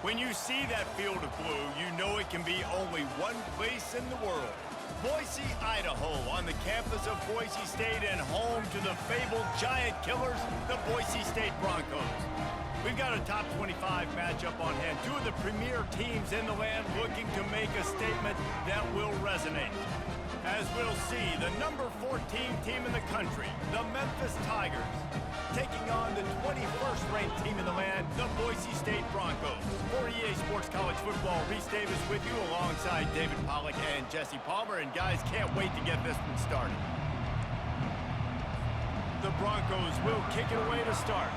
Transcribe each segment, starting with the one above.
When you see that field of blue, you know it can be only one place in the world. Boise, Idaho, on the campus of Boise State and home to the fabled giant killers, the Boise State Broncos. We've got a top 25 matchup on hand. Two of the premier teams in the land looking to make a statement that will resonate. As we'll see, the number 14 team in the country, the Memphis Tigers, taking on the 21st ranked team in the land, the Boise State Broncos. For EA Sports College Football, Reese Davis with you alongside David Pollack and Jesse Palmer. And guys, can't wait to get this one started. The Broncos will kick it away to start.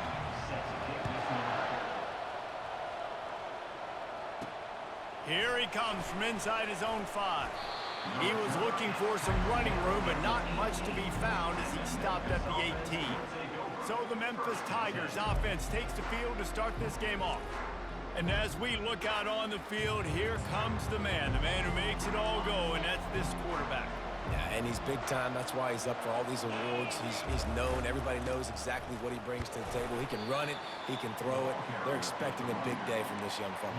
Here he comes from inside his own 5. He was looking for some running room, but not much to be found as he stopped at the 18. So the Memphis Tigers offense takes the field to start this game off. And as we look out on the field, here comes the man who makes it all go, and that's this quarterback. Yeah, and he's big time. That's why he's up for all these awards. He's known. Everybody knows exactly what he brings to the table. He can run it. He can throw it. They're expecting a big day from this young fella.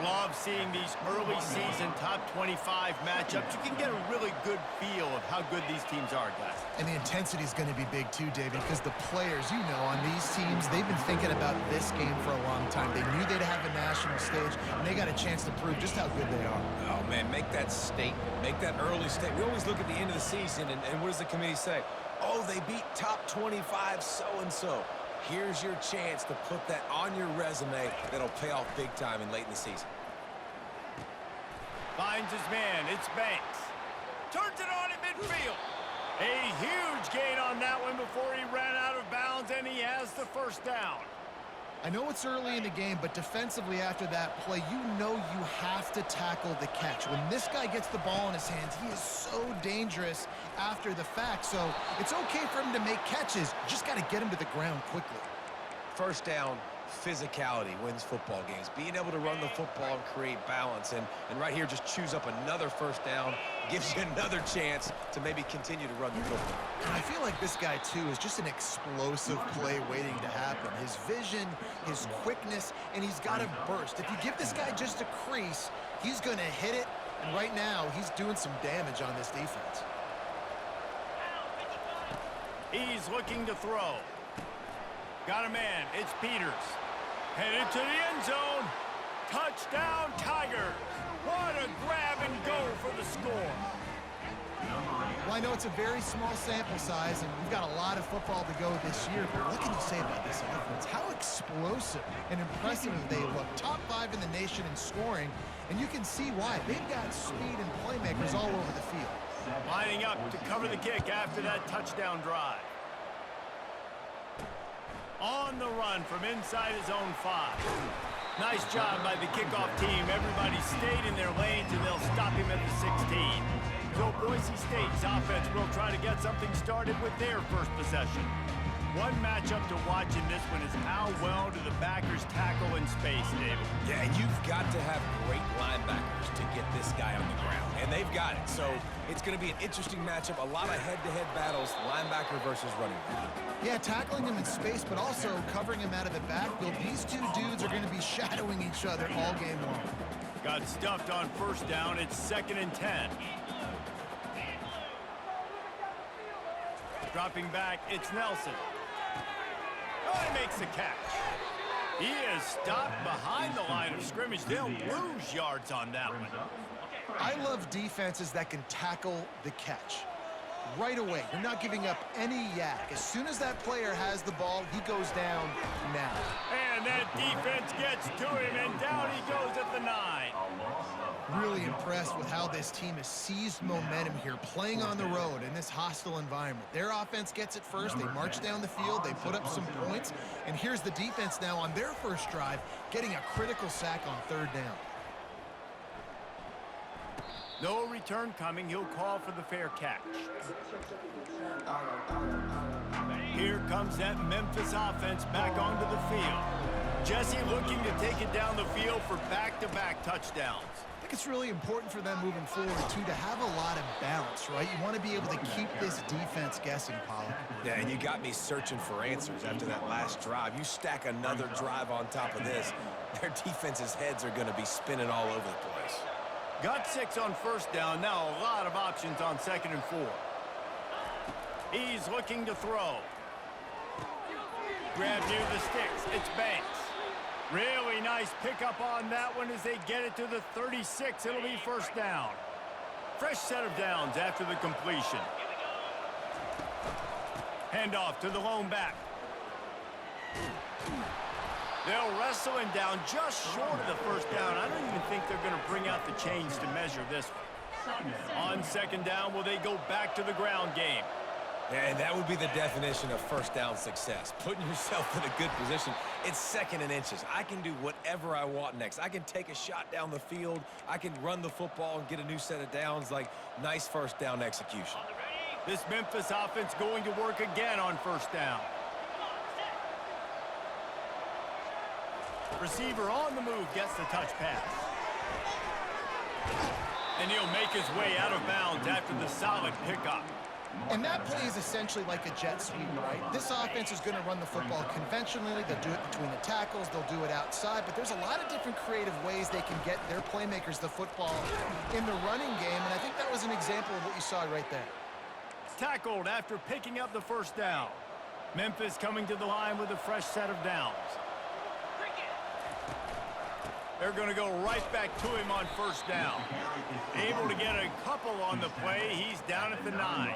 Love seeing these early season top 25 matchups. You can get a really good feel of how good these teams are, guys. And the intensity is going to be big too, David, because the players, you know, on these teams, they've been thinking about this game for a long time. They knew they'd have a national stage, and they got a chance to prove just how good they are. Oh, man, make that statement. Make that early statement. We always look at the end of the season, and what does the committee say? Oh, they beat top 25 so-and-so. Here's your chance to put that on your resume that'll pay off big time and late in the season. Finds his man. It's Banks. Turns it on in midfield. A huge gain on that one before he ran out of bounds, and he has the first down. I know it's early in the game, but defensively after that play, you know you have to tackle the catch. When this guy gets the ball in his hands, he is so dangerous after the fact. So it's okay for him to make catches. You just got to get him to the ground quickly. First down, physicality wins football games. Being able to run the football and create balance. And right here, just choose up another first down, gives you another chance to maybe continue to run the football. And I feel like this guy, too, is just an explosive play waiting to happen. His vision, his quickness, and he's got a burst. If you give this guy just a crease, he's going to hit it. And right now, he's doing some damage on this defense. He's looking to throw. Got a man. It's Peters. Headed to the end zone. Touchdown, Tigers. What a grab and go for the score. Well, I know it's a very small sample size, and we've got a lot of football to go this year, but what can you say about this offense? How explosive and impressive they look. Top 5 in the nation in scoring, and you can see why. They've got speed and playmakers all over the field. Lining up to cover the kick after that touchdown drive. On the run from inside his own 5. Nice job by the kickoff team. Everybody stayed in their lanes, and they'll stop him at the 16. So Boise State's offense will try to get something started with their first possession. One matchup to watch in this one is how well do the backers tackle in space, David. Yeah, and you've got to have great linebackers to get this guy on the ground, and they've got it. So it's going to be an interesting matchup, a lot of head-to-head battles, linebacker versus running back. Yeah, tackling him in space, but also covering him out of the backfield. These two dudes are going to be shadowing each other all game long. Got stuffed on first down. It's 2nd and 10. Dropping back, it's Nelson. Oh, he makes the catch. He is stopped behind the line of scrimmage. They'll lose yards on that one. I love defenses that can tackle the catch. Right away, you're not giving up any yak. As soon as that player has the ball, he goes down now. And that defense gets to him, and down he goes at the 9. Really impressed with how this team has seized momentum here, playing on the road in this hostile environment. Their offense gets it first. They march down the field. They put up some points. And here's the defense now on their first drive, getting a critical sack on 3rd down. No return coming. He'll call for the fair catch. Here comes that Memphis offense back onto the field. Jesse looking to take it down the field for back-to-back touchdowns. I think it's really important for them moving forward, too, to have a lot of balance, right? You want to be able to keep this defense guessing, Pollock. Yeah, and you got me searching for answers after that last drive. You stack another drive on top of this, their defense's heads are going to be spinning all over the place. Got 6 on first down. Now a lot of options on 2nd and 4. He's looking to throw. Grab near the sticks. It's Banks. Really nice pickup on that one as they get it to the 36. It'll be first down. Fresh set of downs after the completion. Handoff to the lone back. They'll wrestle him down just short of the first down. I don't even think they're going to bring out the chains to measure this one. On 2nd down, will they go back to the ground game? And that would be the definition of first down success. Putting yourself in a good position. It's 2nd and inches. I can do whatever I want next. I can take a shot down the field. I can run the football and get a new set of downs. Like, nice first down execution. This Memphis offense going to work again on first down. Receiver on the move gets the touch pass. And he'll make his way out of bounds after the solid pickup. And that play is essentially like a jet sweep, right? This offense is going to run the football conventionally. They'll do it between the tackles. They'll do it outside. But there's a lot of different creative ways they can get their playmakers the football in the running game. And I think that was an example of what you saw right there. Tackled after picking up the first down. Memphis coming to the line with a fresh set of downs. They're going to go right back to him on first down. Able to get a couple on the play. He's down at the 9.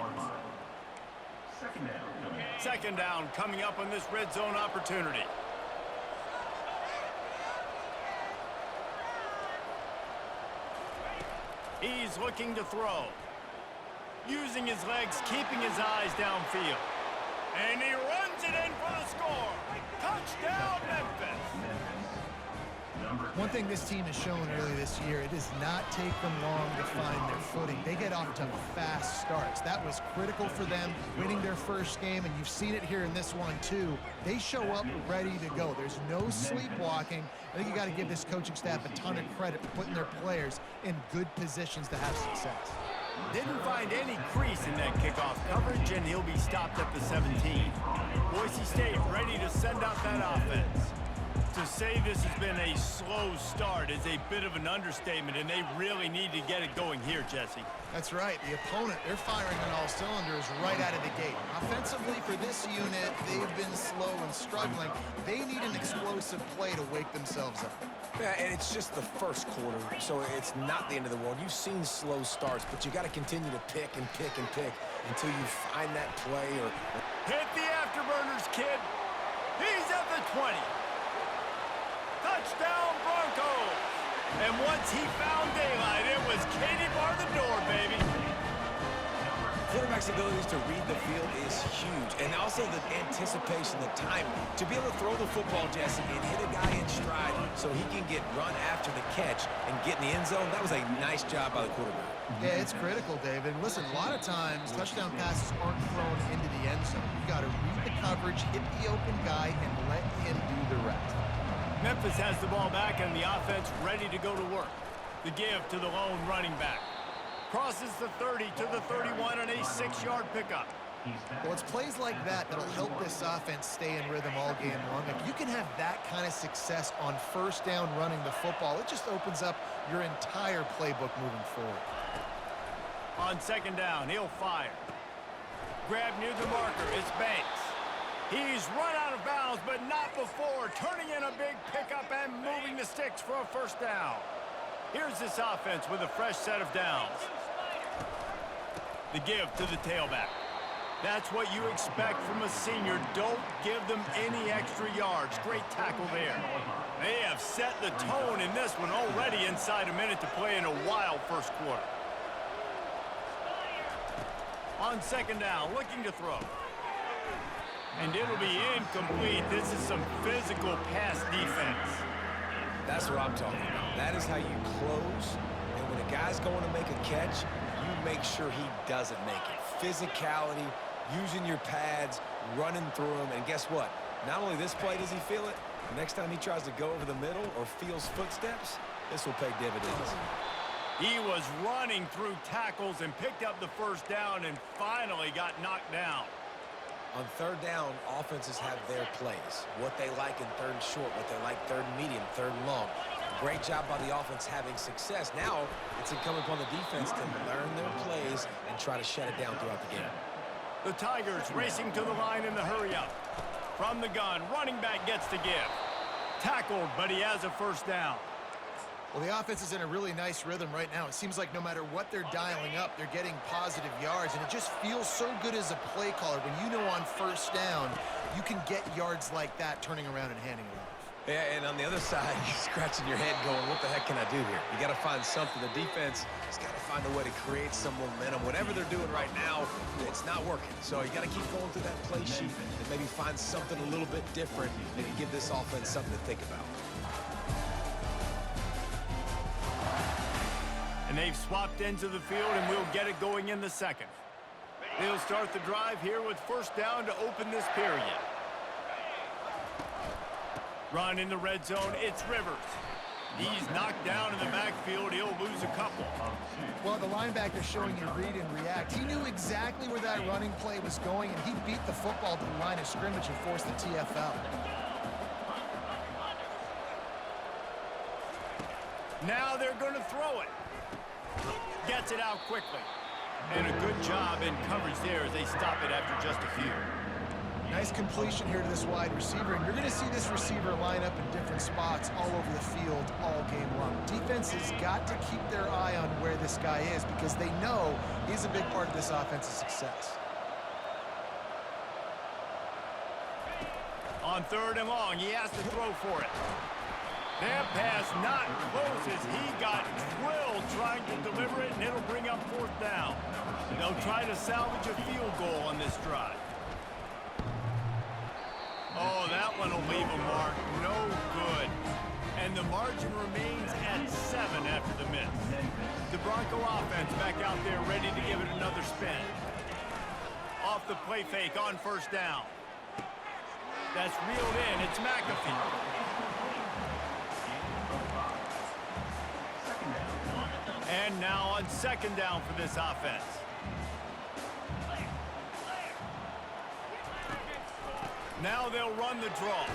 2nd down coming up on this red zone opportunity. He's looking to throw. Using his legs, keeping his eyes downfield. And he runs it in for the score. Touchdown, Memphis. One thing this team has shown early this year, it does not take them long to find their footing. They get off to fast starts. That was critical for them, winning their first game, and you've seen it here in this one, too. They show up ready to go. There's no sleepwalking. I think you got to give this coaching staff a ton of credit for putting their players in good positions to have success. Didn't find any crease in that kickoff coverage, and he'll be stopped at the 17. Boise State ready to send out that offense. To say this has been a slow start is a bit of an understatement, and they really need to get it going here, Jesse. That's right. The opponent, they're firing on all cylinders right out of the gate. Offensively, for this unit, they've been slow and struggling. They need an explosive play to wake themselves up. Yeah, and it's just the first quarter, so it's not the end of the world. You've seen slow starts, but you got to continue to pick and pick and pick until you find that play. Or hit the afterburners, kid. He's at the 20. Touchdown, Broncos. And once he found daylight, it was Katie bar the door, baby. Quarterback's abilities to read the field is huge, and also the anticipation, the timing. To be able to throw the football, Jesse, and hit a guy in stride so he can get run after the catch and get in the end zone, that was a nice job by the quarterback. Yeah, it's critical, David. Listen, a lot of times, touchdown passes aren't thrown into the end zone. You've got to read the coverage, hit the open guy, and let him do the rest. Memphis has the ball back and the offense ready to go to work. The give to the lone running back. Crosses the 30 to the 31 on a 6-yard pickup. Well, it's plays like that that'll help this offense stay in rhythm all game long. If you can have that kind of success on first down running the football, it just opens up your entire playbook moving forward. On 2nd down, he'll fire. Grab near the marker, it's Banks. He's run out of bounds, but not before. Turning in a big pickup and moving the sticks for a first down. Here's this offense with a fresh set of downs. The give to the tailback. That's what you expect from a senior. Don't give them any extra yards. Great tackle there. They have set the tone in this one already inside a minute to play in a wild first quarter. On 2nd down, looking to throw. And it'll be incomplete. This is some physical pass defense. That's what I'm talking about. That is how you close. And when a guy's going to make a catch, you make sure he doesn't make it. Physicality, using your pads, running through them. And guess what? Not only this play does he feel it, the next time he tries to go over the middle or feels footsteps, this will pay dividends. He was running through tackles and picked up the first down and finally got knocked down. On third down, offenses have their plays. What they like in third and short, what they like third and medium, third and long. Great job by the offense having success. Now it's incumbent upon the defense to learn their plays and try to shut it down throughout the game. The Tigers racing to the line in the hurry-up. From the gun, running back gets the give. Tackled, but he has a first down. Well, the offense is in a really nice rhythm right now. It seems like no matter what they're dialing up, they're getting positive yards, and it just feels so good as a play caller when you know on first down you can get yards like that turning around and handing it off. Yeah, and on the other side, you're scratching your head going, what the heck can I do here? You got to find something. The defense has got to find a way to create some momentum. Whatever they're doing right now, it's not working. So you got to keep going through that play sheet and maybe find something a little bit different and give this offense something to think about. And they've swapped ends of the field, and we'll get it going in the second. They'll start the drive here with first down to open this period. Run in the red zone, it's Rivers. He's knocked down in the backfield. He'll lose a couple. Well, the linebacker showing you read and react. He knew exactly where that running play was going, and he beat the football to the line of scrimmage and forced the TFL. Now they're going to throw it. Gets it out quickly. And a good job in coverage there as they stop it after just a few. Nice completion here to this wide receiver, and you're going to see this receiver line up in different spots all over the field all game long. Defense has got to keep their eye on where this guy is because they know he's a big part of this offense's success. On third and long, he has to throw for it. That pass not close as he got drilled trying to deliver it, and it'll bring up fourth down. They'll try to salvage a field goal on this drive. Oh, that one will leave a mark. No good. And the margin remains at 7 after the miss. The Bronco offense back out there ready to give it another spin. Off the play fake on first down. That's reeled in. It's McAfee. And now on second down for this offense. Now they'll run the draw.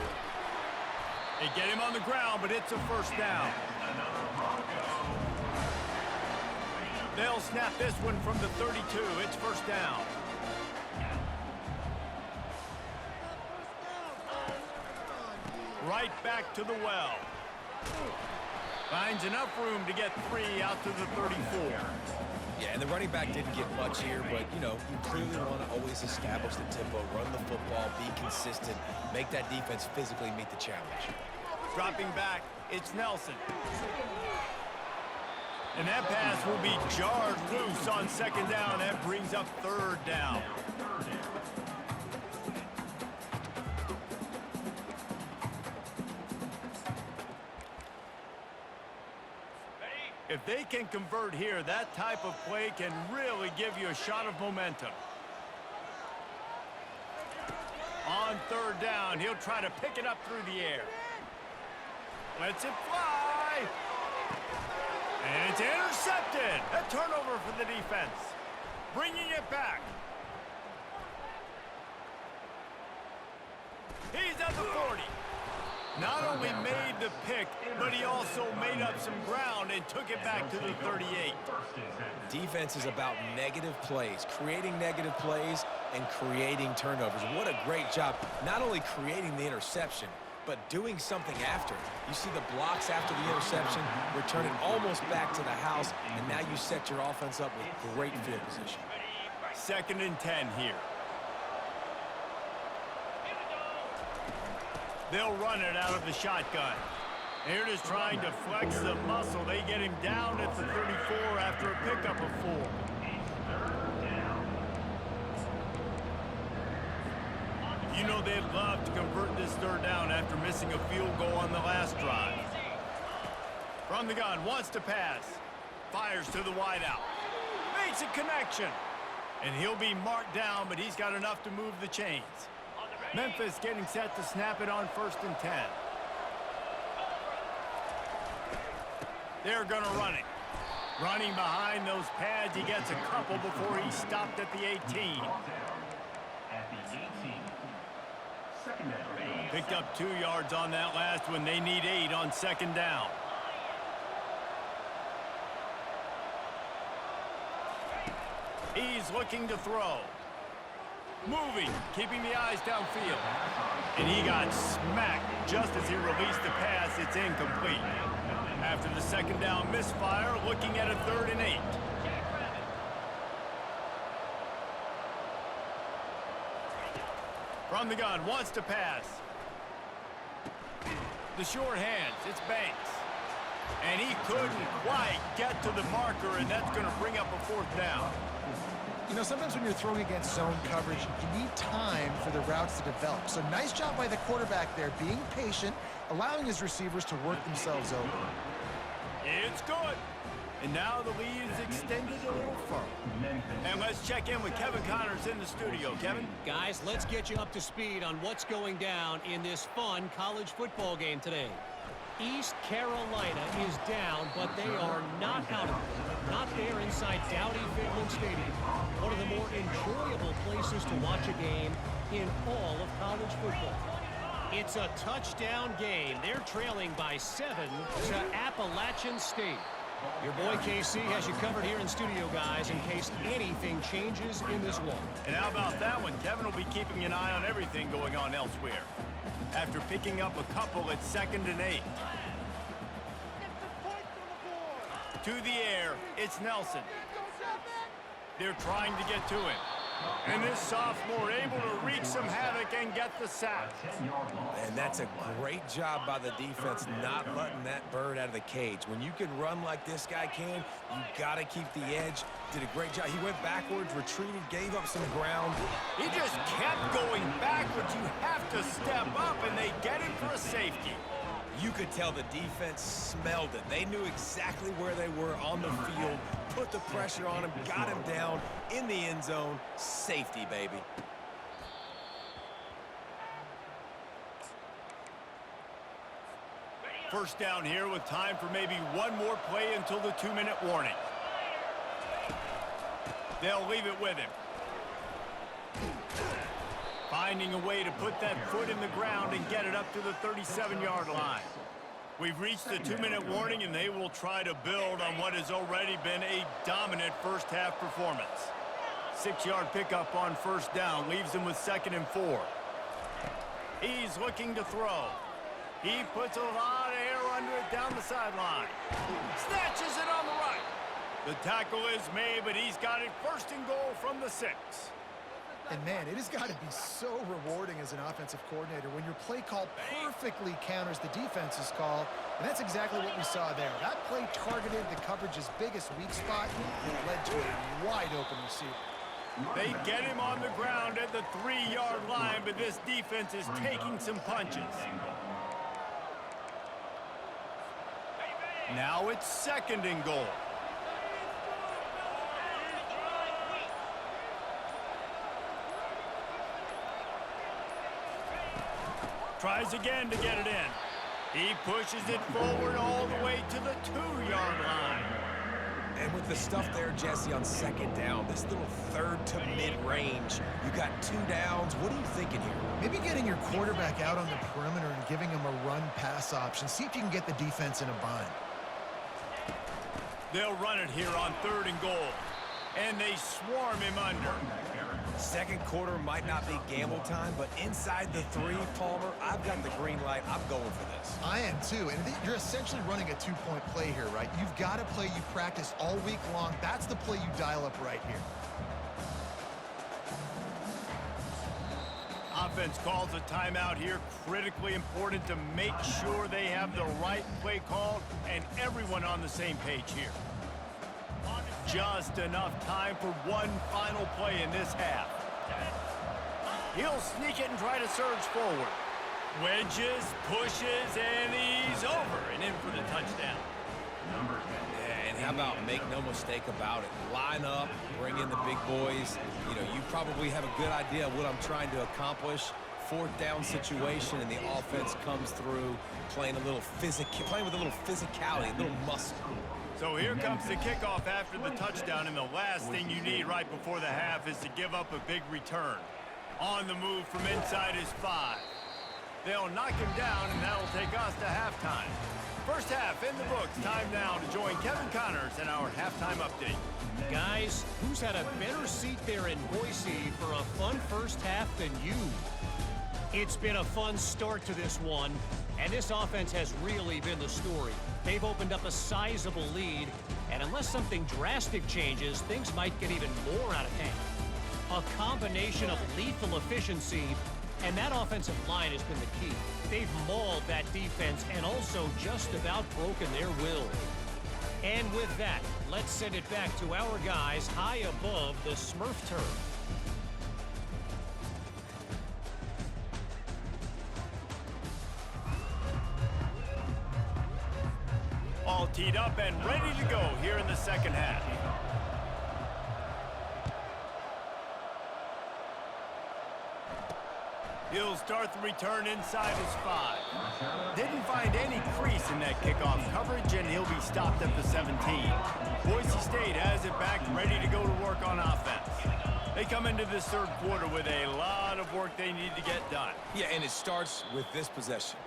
They get him on the ground, but it's a first down. They'll snap this one from the 32. It's first down. Right back to the well. Finds enough room to get 3 out to the 34. Yeah, and the running back didn't get much here, but, you know, you clearly want to always establish the tempo, run the football, be consistent, make that defense physically meet the challenge. Dropping back, it's Nelson. And that pass will be jarred loose on second down. That brings up third down. If they can convert here, that type of play can really give you a shot of momentum. On third down, he'll try to pick it up through the air. Lets it fly. And it's intercepted. A turnover for the defense. Bringing it back. He's at the 40. Not only made the pick, but he also made up some ground and took it back to the 38. Defense is about negative plays, creating negative plays and creating turnovers. What a great job, not only creating the interception, but doing something after. You see the blocks after the interception, return it almost back to the house, and now you set your offense up with great field position. 2nd and 10 here. They'll run it out of the shotgun. They're just trying to flex the muscle. They get him down at the 34 after a pickup of 4. You know they'd love to convert this third down after missing a field goal on the last drive. From the gun, wants to pass. Fires to the wideout. Makes a connection. And he'll be marked down, but he's got enough to move the chains. Memphis getting set to snap it on 1st and 10. They're going to run it. Running behind those pads, he gets a couple before he stopped at the 18. Picked up 2 yards on that last one. They need 8 on second down. He's looking to throw. Moving, keeping the eyes downfield. And he got smacked just as he released the pass. It's incomplete. After the second down misfire, looking at a 3rd and 8. From the gun, wants to pass. The short hands, it's Banks. And he couldn't quite get to the marker, and that's going to bring up a 4th down. You know, sometimes when you're throwing against zone coverage, you need time for the routes to develop. So nice job by the quarterback there, being patient, allowing his receivers to work themselves over. It's good. And now the lead is extended a little further. And let's check in with Kevin Connors in the studio. Kevin? Guys, let's get you up to speed on what's going down in this fun college football game today. East Carolina is down, but they are not out of it. Not there inside Dowdy-Fitlin Stadium. One of the more enjoyable places to watch a game in all of college football. It's a touchdown game. They're trailing by 7 to Appalachian State. Your boy KC has you covered here in studio, guys, in case anything changes in this one. And how about that one? Kevin will be keeping an eye on everything going on elsewhere. After picking up a couple at 2nd and 8. To the air, it's Nelson. They're trying to get to him. And this sophomore able to wreak some havoc and get the sack. And that's a great job by the defense not letting that bird out of the cage. When you can run like this guy can, you got to keep the edge. Did a great job. He went backwards, retreated, gave up some ground. He just kept going backwards. You have to step up, and they get him for a safety. You could tell the defense smelled it. They knew exactly where they were on the field, put the pressure on him, got him down in the end zone. Safety, baby. First down here with time for maybe one more play until the 2-minute warning. They'll leave it with him. Finding a way to put that foot in the ground and get it up to the 37-yard line. We've reached the 2-minute warning, and they will try to build on what has already been a dominant first-half performance. 6-yard pickup on first down leaves them with 2nd and 4. He's looking to throw. He puts a lot of air under it down the sideline. Snatches it on the right. The tackle is made, but he's got it 1st and goal from the 6. And, man, it has got to be so rewarding as an offensive coordinator when your play call perfectly counters the defense's call, and that's exactly what we saw there. That play targeted the coverage's biggest weak spot and led to a wide-open receiver. They get him on the ground at the 3-yard line, but this defense is taking some punches. Now it's 2nd and goal. Tries again to get it in. He pushes it forward all the way to the 2-yard line. And with the stuff there, Jesse, on 2nd down, this little 3rd to mid-range, you got 2 downs. What are you thinking here? Maybe getting your quarterback out on the perimeter and giving him a run-pass option. See if you can get the defense in a bind. They'll run it here on 3rd and goal. And they swarm him under. Second quarter might not be gamble time, but inside the 3, Palmer, I've got the green light. I'm going for this. I am too, and you're essentially running a 2-point play here, right? You've got a play you practice all week long. That's the play you dial up right here. Offense calls a timeout here. Critically important to make sure they have the right play called and everyone on the same page here. Just enough time for one final play in this half. He'll sneak it and try to surge forward. Wedges, pushes, and he's over and in for the touchdown. And how about make no mistake about it? Line up, bring in the big boys. You know, you probably have a good idea of what I'm trying to accomplish. 4th down situation, and the offense comes through playing with a little physicality, a little muscle. So here comes the kickoff after the touchdown, and the last thing you need right before the half is to give up a big return. On the move from inside is 5. They'll knock him down, and that'll take us to halftime. First half in the books. Time now to join Kevin Connors in our halftime update. Guys, who's had a better seat there in Boise for a fun first half than you? It's been a fun start to this one, and this offense has really been the story. They've opened up a sizable lead, and unless something drastic changes, things might get even more out of hand. A combination of lethal efficiency, and that offensive line has been the key. They've mauled that defense and also just about broken their will. And with that, let's send it back to our guys high above the Smurf turf. All teed up and ready to go here in the second half. He'll start the return inside his 5. Didn't find any crease in that kickoff coverage, and he'll be stopped at the 17. Boise State has it back, ready to go to work on offense. They come into this third quarter with a lot of work they need to get done. Yeah, and it starts with this possession.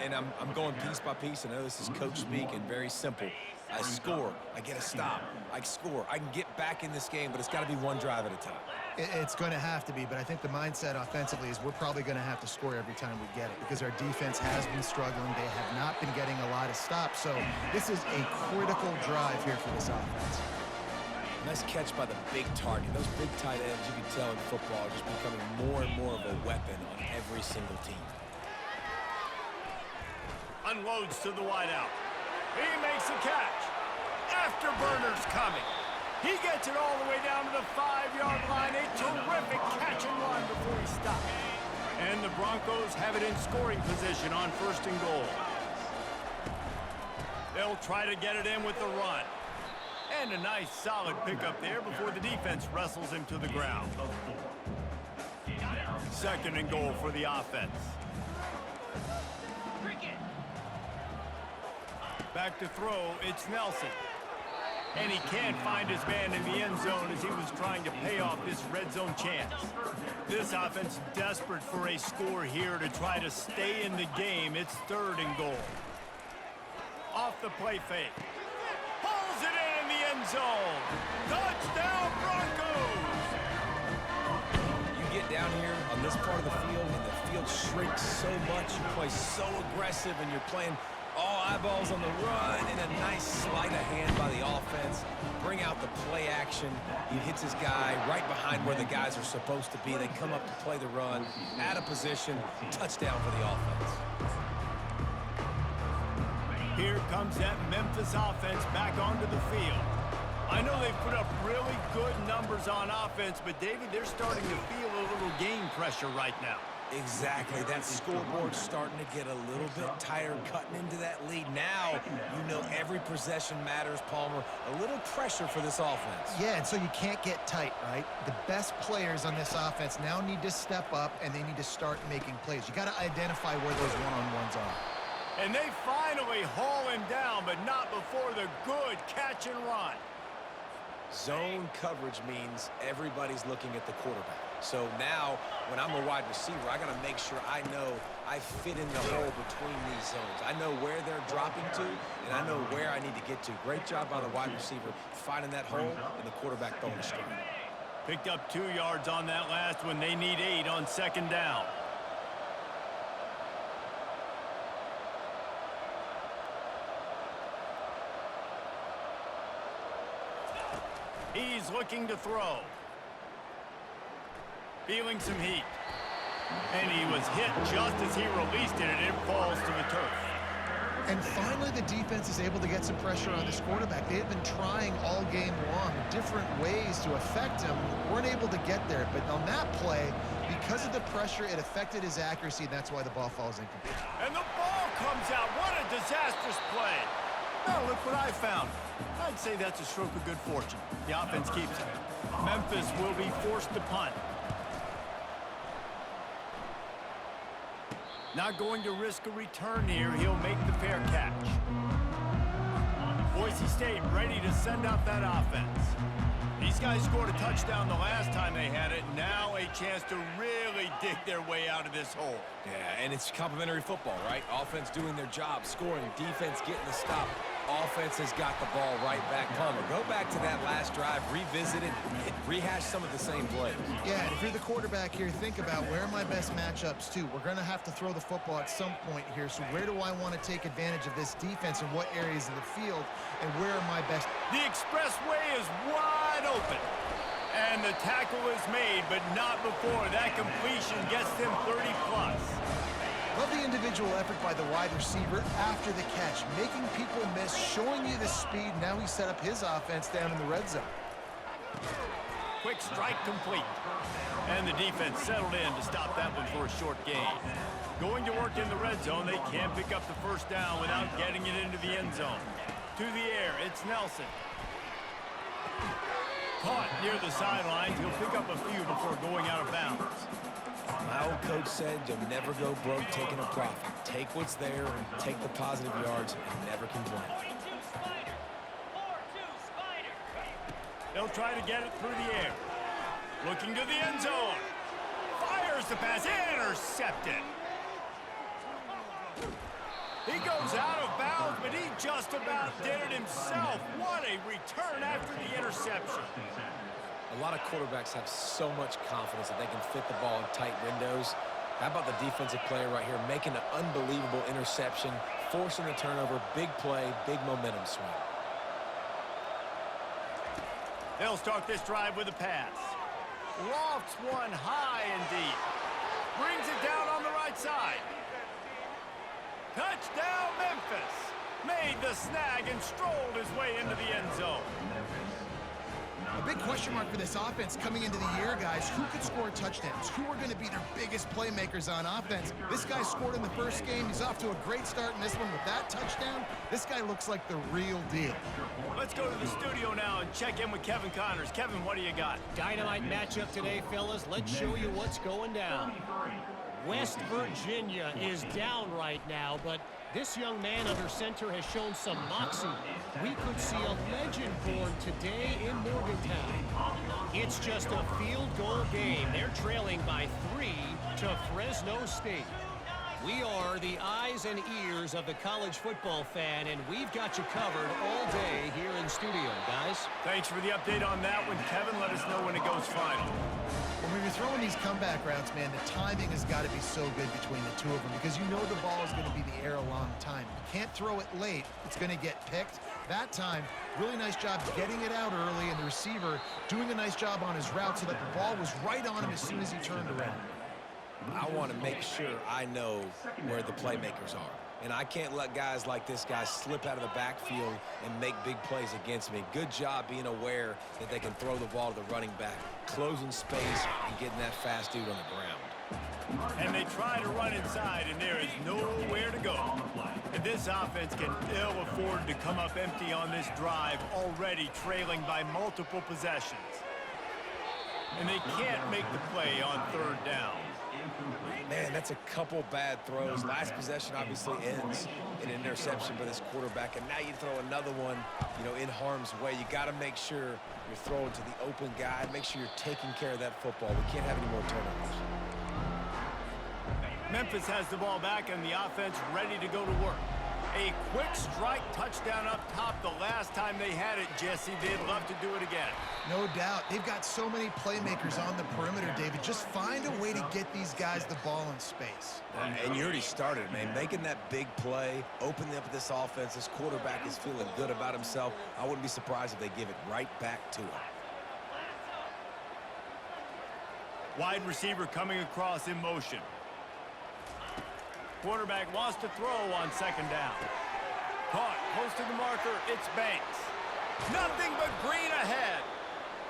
And I'm going piece by piece. I know this is coach speak and very simple. I score. I get a stop. I score. I can get back in this game, but it's got to be one drive at a time. It's going to have to be, but I think the mindset offensively is we're probably going to have to score every time we get it because our defense has been struggling. They have not been getting a lot of stops, so this is a critical drive here for this offense. Nice catch by the big target. Those big tight ends, you can tell in football, are just becoming more and more of a weapon on every single team. Unloads to the wideout. He makes a catch. Afterburner's coming. He gets it all the way down to the 5-yard line. A terrific catch and run before he stops. And the Broncos have it in scoring position on 1st and goal. They'll try to get it in with the run. And a nice solid pickup there before the defense wrestles him to the ground. 2nd and goal for the offense. Back to throw, it's Nelson. And he can't find his man in the end zone as he was trying to pay off this red zone chance. This offense desperate for a score here to try to stay in the game. It's 3rd and goal. Off the play fake. Pulls it in the end zone. Touchdown Broncos! You get down here on this part of the field, and the field shrinks so much. You play so aggressive, and you're playing all eyeballs on the run, and a nice sleight of hand by the offense. Bring out the play action. He hits his guy right behind where the guys are supposed to be. They come up to play the run, out of position, touchdown for the offense. Here comes that Memphis offense back onto the field. I know they've put up really good numbers on offense, but David, they're starting to feel a little game pressure right now. Exactly. That scoreboard's starting to get a little bit tired cutting into that lead. Now, you know every possession matters, Palmer. A little pressure for this offense. Yeah, and so you can't get tight, right? The best players on this offense now need to step up, and they need to start making plays. You got to identify where those one-on-ones are. And they finally haul him down, but not before the good catch and run. Zone coverage means everybody's looking at the quarterback. So now, when I'm a wide receiver, I got to make sure I know I fit in the hole between these zones. I know where they're dropping to, and I know where I need to get to. Great job by the wide receiver finding that hole, and the quarterback throwing a strike. Picked up 2 yards on that last one. They need 8 on 2nd down. He's looking to throw. Feeling some heat. And he was hit just as he released it, and it falls to the turf. And finally, the defense is able to get some pressure on this quarterback. They have been trying all game long different ways to affect him. Weren't able to get there. But on that play, because of the pressure, it affected his accuracy, and that's why the ball falls incomplete. And the ball comes out. What a disastrous play. Now look what I found. I'd say that's a stroke of good fortune. The offense keeps it. Memphis will be forced to punt. Not going to risk a return here. He'll make the fair catch. Boise Boise State ready to send out that offense. These guys scored a touchdown the last time they had it. Now a chance to really dig their way out of this hole. Yeah, and it's complimentary football, right? Offense doing their job, scoring, defense getting the stop. Offense has got the ball right back. Palmer, go back to that last drive, revisit it, and rehash some of the same plays. Yeah, and if you're the quarterback here, think about where are my best matchups too. We're going to have to throw the football at some point here, so where do I want to take advantage of this defense and what areas of the field, and where are my best... The expressway is wide open. And the tackle is made, but not before that completion gets them 30-plus. Love the individual effort by the wide receiver after the catch, making people miss, showing you the speed. Now he set up his offense down in the red zone. Quick strike complete. And the defense settled in to stop that one for a short gain. Going to work in the red zone, they can't pick up the first down without getting it into the end zone. To the air, it's Nelson. Caught near the sidelines. He'll pick up a few before going out of bounds. My old coach said you'll never go broke taking a profit. Take what's there, take the positive yards, and never complain. They'll try to get it through the air. Looking to the end zone. Fires the pass. Intercepted. He goes out of bounds, but he just about did it himself. What a return after the interception. A lot of quarterbacks have so much confidence that they can fit the ball in tight windows. How about the defensive player right here making an unbelievable interception, forcing the turnover, big play, big momentum swing. They'll start this drive with a pass. Lofts one high and deep. Brings it down on the right side. Touchdown, Memphis. Made the snag and strolled his way into the end zone. A big question mark for this offense coming into the year, guys. Who could score touchdowns? Who are going to be their biggest playmakers on offense? This guy scored in the first game. He's off to a great start in this one with that touchdown. This guy looks like the real deal. Let's go to the studio now and check in with Kevin Connors. Kevin, what do you got? Dynamite matchup today, fellas. Let's show you what's going down. West Virginia is down right now, but this young man under center has shown some moxie. We could see a legend born today in Morgantown. It's just a field goal game. They're trailing by 3 to Fresno State. We are the eyes and ears of the college football fan, and we've got you covered all day here in studio, guys. Thanks for the update on that one, Kevin. Let us know when it goes final. When you're throwing these comeback routes, man, the timing has got to be so good between the two of them because you know the ball is going to be in the air a long time. You can't throw it late. It's going to get picked. That time, really nice job getting it out early, and the receiver doing a nice job on his route so that the ball was right on him as soon as he turned around. I want to make sure I know where the playmakers are. And I can't let guys like this guy slip out of the backfield and make big plays against me. Good job being aware that they can throw the ball to the running back, closing space, and getting that fast dude on the ground. And they try to run inside, and there is nowhere to go. And this offense can ill afford to come up empty on this drive, already trailing by multiple possessions. And they can't make the play on third down. Man, that's a couple bad throws. Last possession obviously ends in an interception by this quarterback, and now you throw another one, in harm's way. You got to make sure you're throwing to the open guy. Make sure you're taking care of that football. We can't have any more turnovers. Memphis has the ball back, and the offense ready to go to work. A quick strike touchdown up top the last time they had it, Jesse. They'd love to do it again. No doubt. They've got so many playmakers on the perimeter, David. Just find a way to get these guys the ball in space. And you already started, man. Making that big play, opening up this offense. This quarterback is feeling good about himself. I wouldn't be surprised if they give it right back to him. Wide receiver coming across in motion. Quarterback wants to throw on second down. Caught close to the marker. It's Banks. Nothing but green ahead.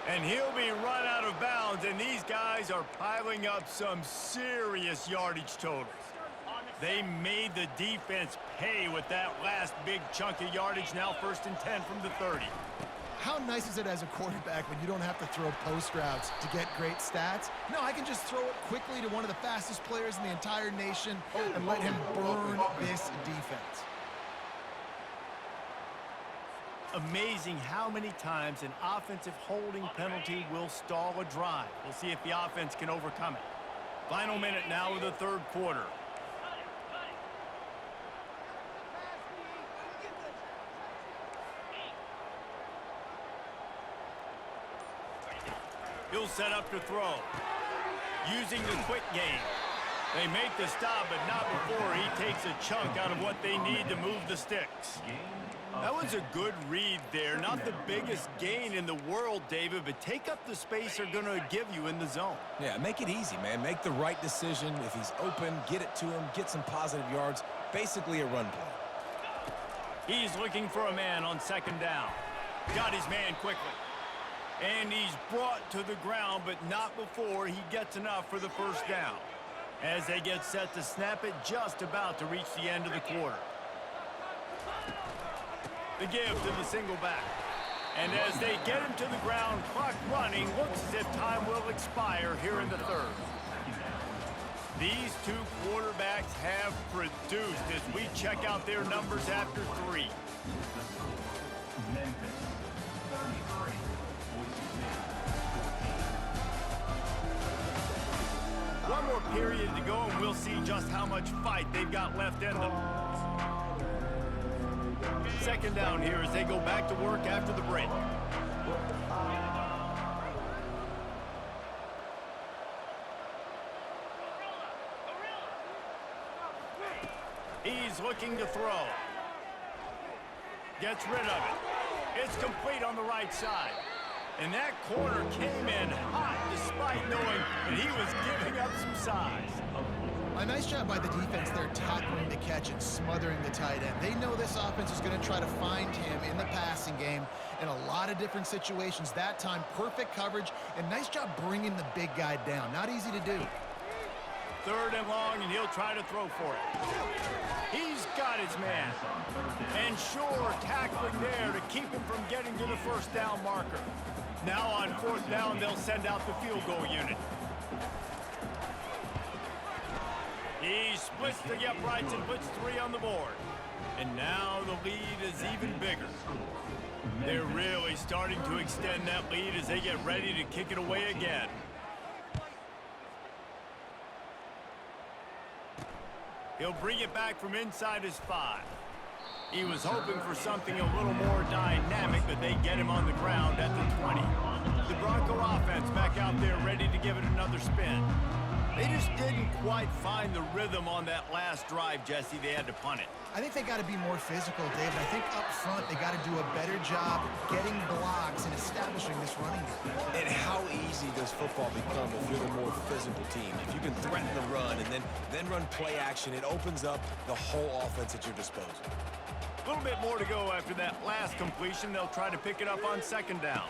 And he'll be run out of bounds, and these guys are piling up some serious yardage totals. They made the defense pay with that last big chunk of yardage. Now 1st and 10 from the 30. How nice is it as a quarterback when you don't have to throw post routes to get great stats? No, I can just throw it quickly to one of the fastest players in the entire nation and let him burn this defense. amazing how many times an offensive holding penalty will stall a drive. We'll see if the offense can overcome it. Final minute now of the third quarter. He'll set up to throw. Using the quick game. They make the stop, but not before he takes a chunk out of what they need to move the sticks. That was a good read there. Not the biggest gain in the world, David, but take up the space they're going to give you in the zone. Yeah, make it easy, man. Make the right decision. If he's open, get it to him, get some positive yards. Basically a run play. He's looking for a man on second down. Got his man quickly. And he's brought to the ground, but not before he gets enough for the first down. As they get set to snap it, just about to reach the end of the quarter. The give to the single back. And as they get him to the ground, clock running, looks as if time will expire here in the third. These two quarterbacks have produced as we check out their numbers after three. Memphis, 33. One more period to go, and we'll see just how much fight they've got left in them. Second down here as they go back to work after the break. He's looking to throw. Gets rid of it. It's complete on the right side. And that corner came in hot despite knowing that he was giving up some size. A nice job by the defense there, tackling the catch and smothering the tight end. They know this offense is going to try to find him in the passing game in a lot of different situations. That time, perfect coverage, and nice job bringing the big guy down. Not easy to do. Third and long, and he'll try to throw for it. He's got his man. And sure, tackling there to keep him from getting to the first down marker. Now on fourth down, they'll send out the field goal unit. He splits the uprights and puts 3 on the board. And now the lead is even bigger. They're really starting to extend that lead as they get ready to kick it away again. He'll bring it back from inside his 5. He was hoping for something a little more dynamic, but they get him on the ground at the 20. The Bronco offense back out there ready to give it another spin. They just didn't quite find the rhythm on that last drive, Jesse. They had to punt it. I think they got to be more physical, David. I think up front they got to do a better job getting blocks and establishing this running game. And how easy does football become if you're the more physical team? If you can threaten the run and then run play action, it opens up the whole offense at your disposal. A little bit more to go after that last completion. They'll try to pick it up on second down.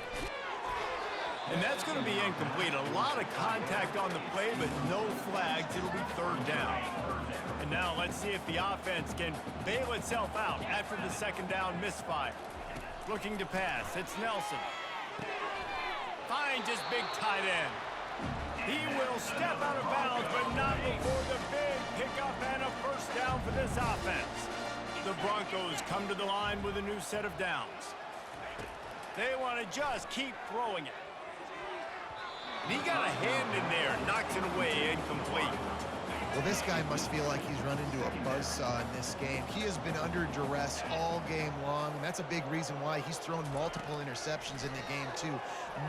And that's going to be incomplete. A lot of contact on the play, but no flags. It'll be third down. And now let's see if the offense can bail itself out after the second down misfire. Looking to pass. It's Nelson. Finds his big tight end. He will step out of bounds, but not before the big pickup and a first down for this offense. The Broncos come to the line with a new set of downs. They want to just keep throwing it. He got a hand in there, knocks it away, incomplete. Well, this guy must feel like he's run into a buzzsaw in this game. He has been under duress all game long, and that's a big reason why he's thrown multiple interceptions in the game, too.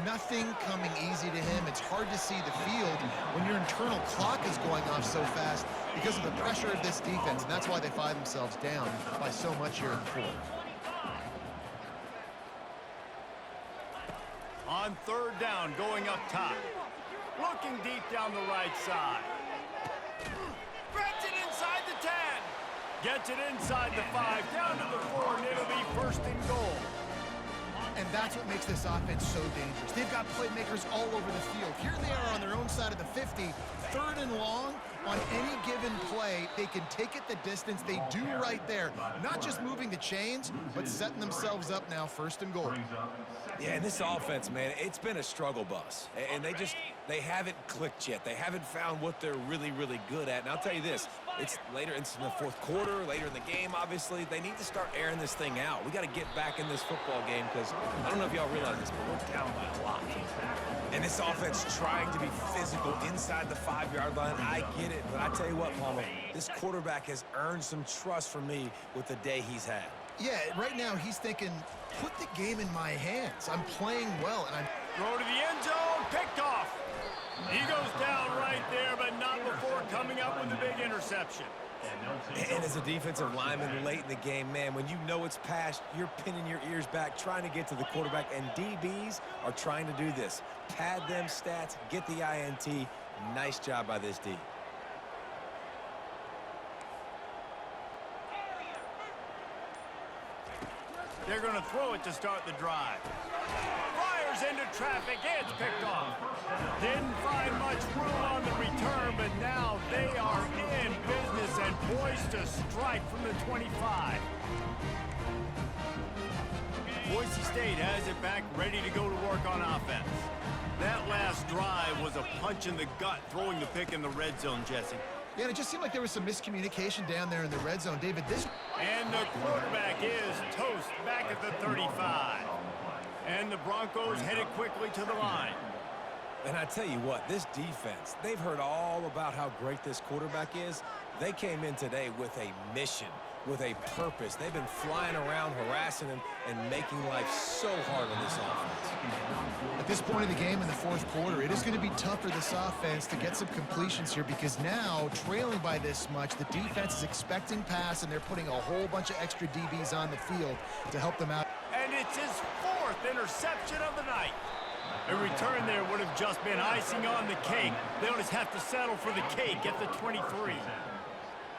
Nothing coming easy to him. It's hard to see the field when your internal clock is going off so fast because of the pressure of this defense, and that's why they find themselves down by so much here in the fourth. On third down, going up top. Looking deep down the right side. Grabs it inside the 10. Gets it inside the 5, down to the 4, and it'll be first and goal. And that's what makes this offense so dangerous. They've got playmakers all over the field. Here they are on their own side of the 50, third and long. On any given play, they can take it the distance. They do right there. Not just moving the chains, but setting themselves up now first and goal. Yeah, and this offense, man, it's been a struggle bus. And they haven't clicked yet. They haven't found what they're really, really good at. And I'll tell you this, It's later in the fourth quarter, later in the game, obviously. They need to start airing this thing out. We got to get back in this football game because I don't know if y'all realize this, but we're down by a lot. And this offense trying to be physical inside the 5-yard line. I get it, but I tell you what, Palmer, this quarterback has earned some trust from me with the day he's had. Yeah, right now he's thinking, put the game in my hands. I'm playing well, and I'm... Throw to the end zone, picked off. He goes down right there, but not before coming up with a big interception. And as a defensive lineman late in the game, man, when you know it's past, you're pinning your ears back, trying to get to the quarterback, and DBs are trying to do this. Pad them stats, get the INT. Nice job by this D. They're going to throw it to start the drive. Fires into traffic. It's picked off. Didn't find much room on the return, but now they are in business and poised to strike from the 25. Boise State has it back, ready to go to work on offense. That last drive was a punch in the gut, throwing the pick in the red zone, Jesse. Yeah, and it just seemed like there was some miscommunication down there in the red zone. David, this... And the quarterback is toast back at the 35. And the Broncos headed quickly to the line. And I tell you what, this defense, they've heard all about how great this quarterback is. They came in today with a mission, with a purpose. They've been flying around, harassing him, and making life so hard on this offense. At this point in the game in the fourth quarter, it is going to be tough for this offense to get some completions here because now, trailing by this much, the defense is expecting pass, and they're putting a whole bunch of extra DBs on the field to help them out. And it's his fourth interception of the night. A return there would have just been icing on the cake. They'll just have to settle for the cake at the 23.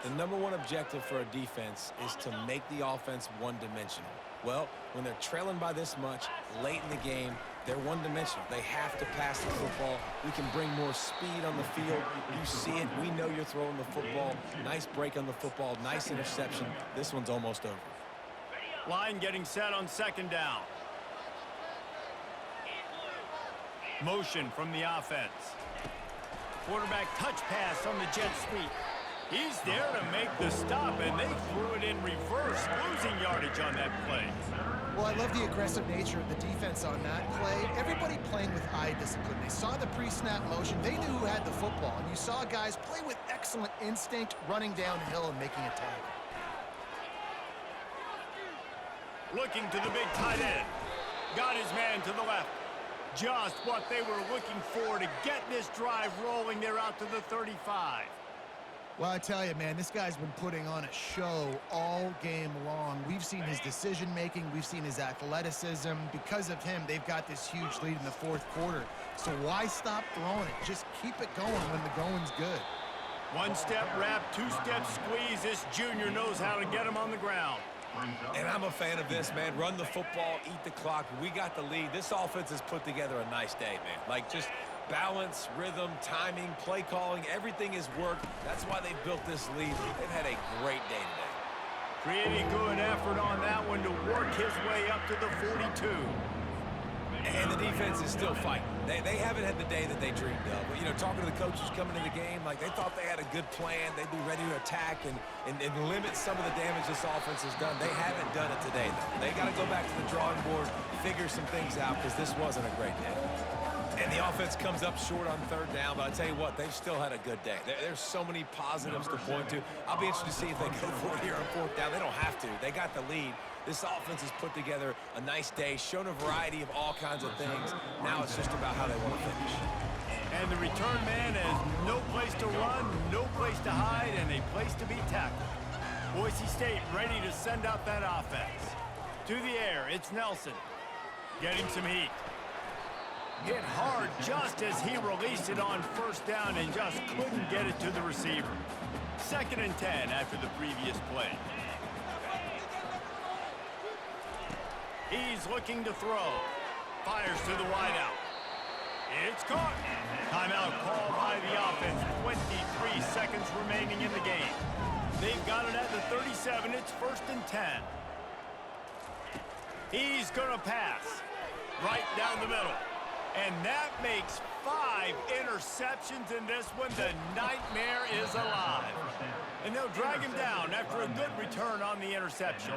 The number one objective for a defense is to make the offense one-dimensional. Well, when they're trailing by this much, late in the game, they're one-dimensional. They have to pass the football. We can bring more speed on the field. You see it. We know you're throwing the football. Nice break on the football. Nice interception. This one's almost over. Line getting set on second down. Motion from the offense. Quarterback touch pass on the jet sweep. He's there to make the stop, and they threw it in reverse, losing yardage on that play. Well, I love the aggressive nature of the defense on that play. Everybody playing with eye discipline. They saw the pre-snap motion. They knew who had the football, and you saw guys play with excellent instinct, running downhill and making a tackle. Looking to the big tight end. Got his man to the left. Just what they were looking for to get this drive rolling. They're out to the 35. Well, I tell you, man, this guy's been putting on a show all game long. We've seen his decision-making. We've seen his athleticism. Because of him, they've got this huge lead in the fourth quarter. So why stop throwing it? Just keep it going when the going's good. One-step wrap, two-step squeeze. This junior knows how to get him on the ground. And I'm a fan of this, man. Run the football, eat the clock. We got the lead. This offense has put together a nice day, man. Like, just balance, rhythm, timing, play calling, everything has worked. That's why they built this lead. They've had a great day today. Pretty good effort on that one to work his way up to the 42. And the defense is still fighting. They haven't had the day that they dreamed of. But, you know, talking to the coaches coming into the game, like they thought they had a good plan. They'd be ready to attack and limit some of the damage this offense has done. They haven't done it today, though. They got to go back to the drawing board, figure some things out, because this wasn't a great day. And the offense comes up short on third down, but I tell you what, they've still had a good day. There's so many positives to point to. I'll be interested to see if they go for it here on fourth down. They don't have to. They got the lead. This offense has put together a nice day, shown a variety of all kinds of things. Now it's just about how they want to finish. And the return man has no place to run, no place to hide, and a place to be tackled. Boise State ready to send out that offense. To the air, it's Nelson. Getting some heat. Hit hard just as he released it on first down and just couldn't get it to the receiver. 2nd and 10 after the previous play. He's looking to throw. Fires to the wideout. It's caught. Timeout call by the offense. 23 seconds remaining in the game. They've got it at the 37. It's 1st and 10. He's going to pass. Right down the middle. And that makes 5 interceptions in this one. The nightmare is alive. And they'll drag him down after a good return on the interception.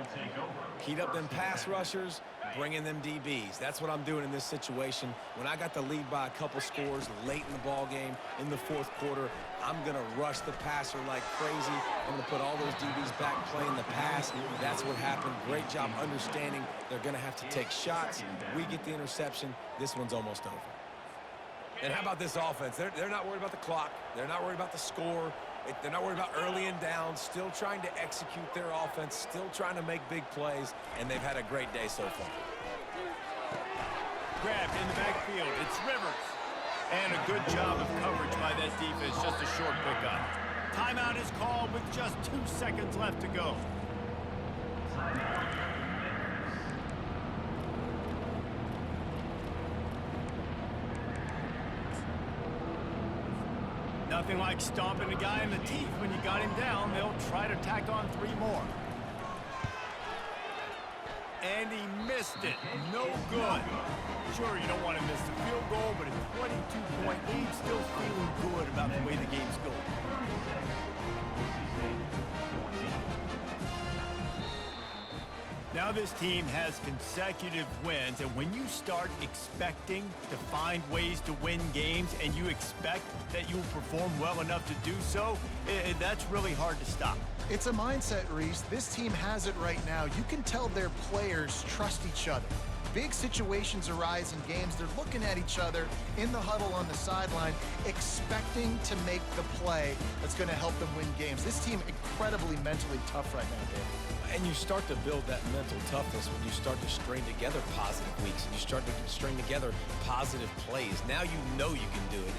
Heat up them pass rushers, bring in them DBs. That's what I'm doing in this situation. When I got the lead by a couple scores late in the ball game, in the fourth quarter, I'm going to rush the passer like crazy. I'm going to put all those DBs back playing the pass. That's what happened. Great job understanding they're going to have to take shots. We get the interception. This one's almost over. And how about this offense? They're not worried about the clock. They're not worried about the score. They're not worried about early and down. Still trying to execute their offense. Still trying to make big plays. And they've had a great day so far. Grabbed in the backfield. It's Rivers. And a good job of coverage by that defense. Just a short pickup. Timeout is called with just 2 seconds left to go. Nothing like stomping a guy in the teeth when you got him down. They'll try to tack on 3 more. And he missed it. No good. Sure, you don't want to miss the field goal, but a 22-point lead, still feeling good about the way the game's going. Now this team has consecutive wins, and when you start expecting to find ways to win games and you expect that you'll perform well enough to do so, that's really hard to stop. It's a mindset, Reese. This team has it right now. You can tell their players trust each other. Big situations arise in games. They're looking at each other in the huddle on the sideline, expecting to make the play that's going to help them win games. This team incredibly mentally tough right now, Dave. And you start to build that mental toughness when you start to string together positive weeks and you string together positive plays. Now you know you can do it.